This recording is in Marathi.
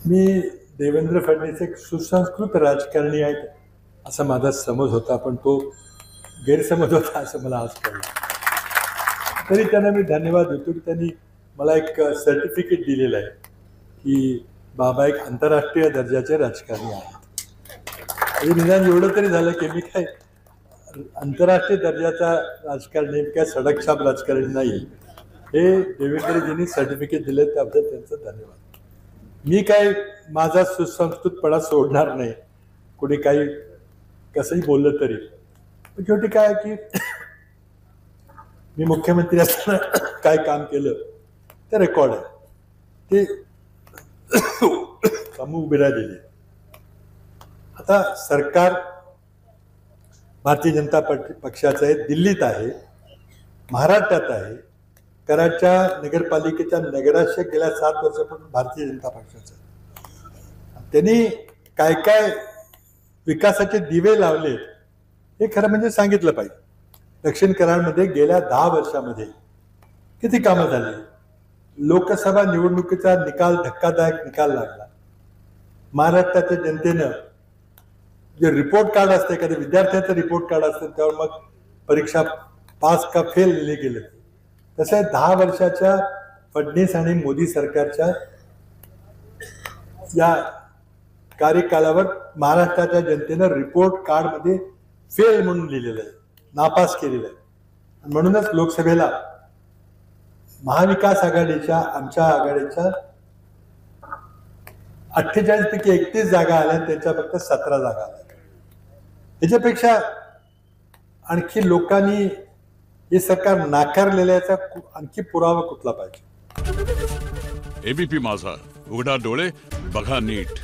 मी देवेंद्र फडणवीस एक सुसंस्कृत राजकारणी आहेत असा माझा समज होता, पण तो गैरसमज होता असं मला आज कळलं. तरी त्यांना मी धन्यवाद देतो की त्यांनी मला एक सर्टिफिकेट दिलेलं आहे की बाबा एक आंतरराष्ट्रीय दर्जाचे राजकारणी आहेत. आणि निदान एवढं तरी झालं की मी काय आंतरराष्ट्रीय दर्जाचा राजकारणी काय सडकछाप राजकारणी नाही, हे देवेंद्रजींनी सर्टिफिकेट दिले त्याबद्दल त्यांचं धन्यवाद. मी काय माझा सुसंस्कृतपणा सोडणार नाही, कुणी काही कसंही बोललं तरी. पण शेवटी काय की मी मुख्यमंत्री असताना काय काम केलं ते रेकॉर्ड आहे, ते कामं उभी राहिलेली. आता सरकार भारतीय जनता पक्षाचं आहे, दिल्लीत आहे, महाराष्ट्रात आहे. कराडच्या नगरपालिकेच्या नगराध्यक्ष गेल्या 7 वर्षापासून भारतीय जनता पक्षाचा आहे. त्यांनी काय काय विकासाचे दिवे लावले हे खरं म्हणजे सांगितलं पाहिजे. दक्षिण कराडमध्ये गेल्या 10 वर्षामध्ये किती कामं झाली. लोकसभा निवडणुकीचा निकाल धक्कादायक निकाल लागला. महाराष्ट्राच्या जनतेनं जे रिपोर्ट कार्ड असते, एखाद्या विद्यार्थ्याचं रिपोर्ट कार्ड असतं त्यावर मग परीक्षा पास का फेल लिहिले गेले. तसे 10 वर्षाच्या फडणवीस आणि मोदी सरकारच्या या कार्यकालावर महाराष्ट्राच्या जनतेनं रिपोर्ट कार्डमध्ये फेल म्हणून लिहिलेलं आहे, नापास केलेलं आहे. म्हणूनच लोकसभेला महाविकास आघाडीच्या आमच्या आघाडीच्या 48 पैकी 31 जागा आल्या, त्याच्या फक्त 17 जागा आल्या. याच्यापेक्षा आणखी लोकांनी हे सरकार नाकारलेल्याचा आणखी पुरावा कुठला पाहिजे. एबीपी माझा, उघडा डोळे बघा नीट.